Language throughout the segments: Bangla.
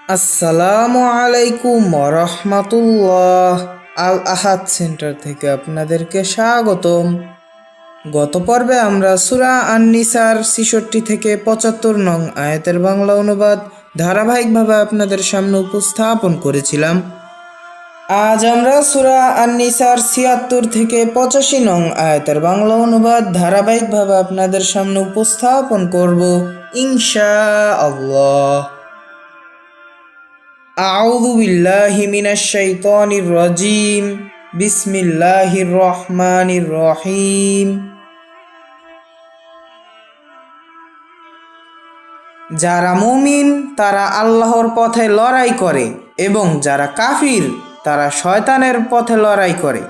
আসসালামু আলাইকুম রহমতুল্লাহ। আল আহাদ সেন্টার থেকে আপনাদেরকে স্বাগতম। গত পর্বে আমরা সূরা আন-নিসার ৬৬ থেকে ৭৫ নং আয়াতের বাংলা অনুবাদ ধারাবাহিকভাবে আপনাদের সামনে উপস্থাপন করেছিলাম। আজ আমরা সূরা আন-নিসার ৭৬ থেকে ৮৫ নং আয়াতের বাংলা অনুবাদ ধারাবাহিকভাবে আপনাদের সামনে উপস্থাপন করব ইনশাআল্লাহ। আউযু বিল্লাহি মিনাশ শাইতানির রাজিম। বিসমিল্লাহির রহমানির রহিম। যারা মুমিন তারা আল্লাহর পথে লড়াই করে এবং যারা কাফির তারা শয়তানের পথে লড়াই করে।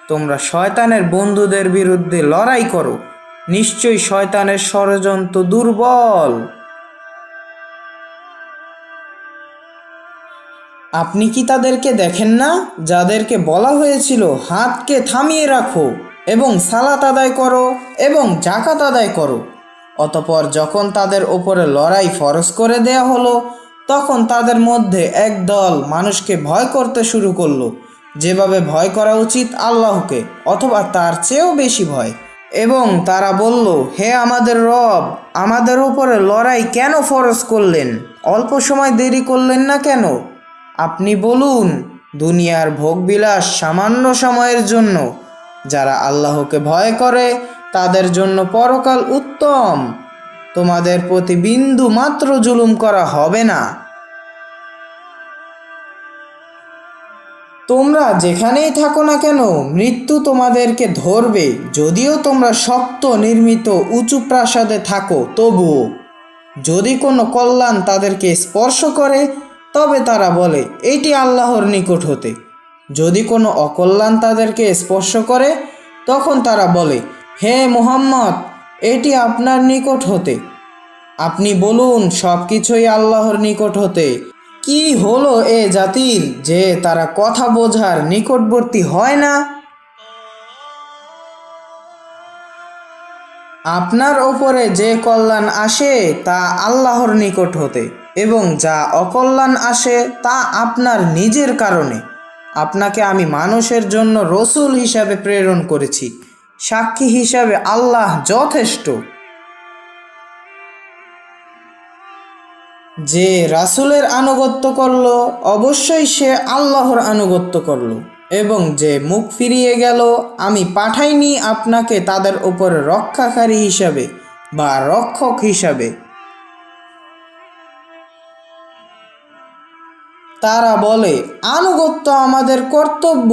তোমরা শয়তানের বন্ধুদের বিরুদ্ধে লড়াই করো, নিশ্চয়ই শয়তানের ষড়যন্ত্র দুর্বল। আপনি কি তাদেরকে দেখেন না যাদেরকে বলা হয়েছিল হাতকে থামিয়ে রাখো এবং সালাত আদায় করো এবং জাকাত আদায় করো, অতঃপর যখন তাদের ওপরে লড়াই ফরজ করে দেয়া হলো তখন তাদের মধ্যে এক দল মানুষকে ভয় করতে শুরু করলো, যেভাবে ভয় করা উচিত আল্লাহকে অথবা তার চেয়েও বেশি ভয়। এবং তারা বলল, হে আমাদের রব, আমাদের উপরে লড়াই কেন ফরজ করলেন? অল্প সময় দেরি করলেন না কেন? আপনি বলুন, দুনিয়ার ভোগবিলাস সামান্য সময়ের জন্য। যারা আল্লাহকে ভয় করে তাদের জন্য পরকাল উত্তম। তোমাদের প্রতি বিন্দু মাত্র জুলুম করা হবে না। তোমরা যেখানেই থাকো না কেন মৃত্যু তোমাদেরকে ধরবে, যদিও তোমরা শক্ত নির্মিত উঁচু প্রাসাদে থাকো তবুও। যদি কোনো কল্যাণ তাদেরকে স্পর্শ করে তবে তারা বলে এটি আল্লাহর নিকট হতে। যদি কোনো অকল্যাণ তাদেরকে স্পর্শ করে তখন তারা বলে, হে মুহাম্মদ, এটি আপনার নিকট হতে। আপনি বলুন, সব কিছুই আল্লাহর নিকট হতে। কি হলো এ জাতির যে তারা কথা বোঝার নিকটবর্তী হয় না? আপনার ওপরে যে কল্যাণ আসে তা আল্লাহর নিকট হতে এবং যা অকল্যাণ আসে তা আপনার নিজের কারণে। আপনাকে আমি মানুষের জন্য রসূল হিসাবে প্রেরণ করেছি, সাক্ষী হিসাবে আল্লাহ যথেষ্ট। যে রাসূলের আনুগত্য করল অবশ্যই সে আল্লাহর আনুগত্য করল, এবং যে মুখ ফিরিয়ে গেল আমি পাঠাইনি আপনাকে তাদের উপর রক্ষাকারী হিসাবে বা রক্ষক হিসাবে। তারা বলে, আনুগত্য আমাদের কর্তব্য,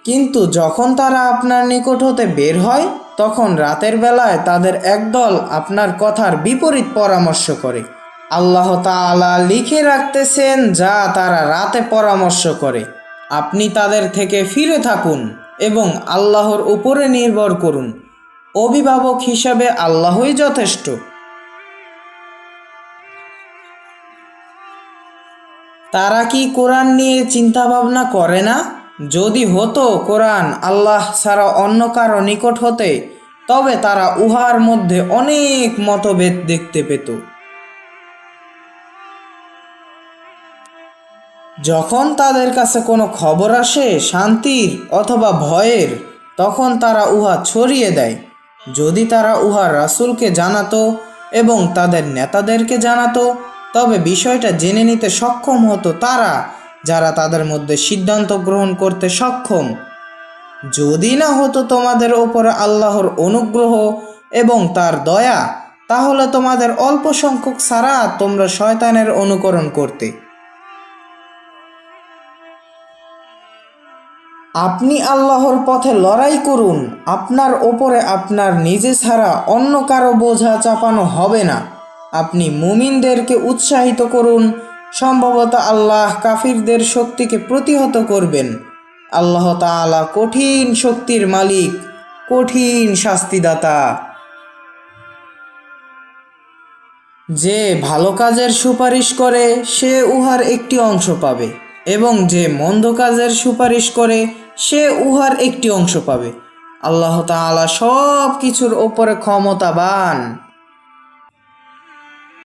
কিন্তু যখন তারা আপনার নিকট হতে বের হয় তখন রাতের বেলায় তাদের একদল আপনার কথার বিপরীত পরামর্শ করে। আল্লাহ তাআলা লিখে রাখতেছেন যা তারা রাতে পরামর্শ করে। আপনি তাদের থেকে ফিরে থাকুন এবং আল্লাহর উপরে নির্ভর করুন। অভিভাবক হিসাবে আল্লাহই যথেষ্ট। তারা কি কোরআন নিয়ে চিন্তা ভাবনা করে না? যদি হতো কোরআন আল্লাহ ছাড়া অন্য কারো নিকট হতে, তবে তারা উহার মধ্যে অনেক মতভেদ দেখতে পেত। যখন তাদের কাছে কোনো খবর আসে শান্তির অথবা ভয়ের, তখন তারা উহা ছড়িয়ে দেয়। যদি তারা উহার রাসূলকে জানাতো এবং তাদের নেতাদেরকে জানাতো তবে বিষয়টা জেনে নিতে সক্ষম হতো তারা, যারা তাদের মধ্যে সিদ্ধান্ত গ্রহণ করতে সক্ষম। যদি না হতো তোমাদের ওপরে আল্লাহর অনুগ্রহ এবং তার দয়া, তাহলে তোমাদের অল্প সংখ্যক ছাড়া তোমরা শয়তানের অনুকরণ করতে। আপনি আল্লাহর পথে লড়াই করুন, আপনার ওপরে আপনার নিজে ছাড়া অন্য কারো বোঝা চাপানো হবে না। আপনি মুমিনদেরকে উৎসাহিত করুন, সম্ভবত আল্লাহ কাফিরদের শক্তিকে প্রতিহত করবেন। আল্লাহ তাআলা কঠিন শক্তির মালিক, কঠিন শাস্তিদাতা। যে ভালো কাজের সুপারিশ করে সে উহার একটি অংশ পাবে, এবং যে মন্দ কাজের সুপারিশ করে সে উহার একটি অংশ পাবে। আল্লাহ তাআলা সব কিছুর ওপরে ক্ষমতাবান।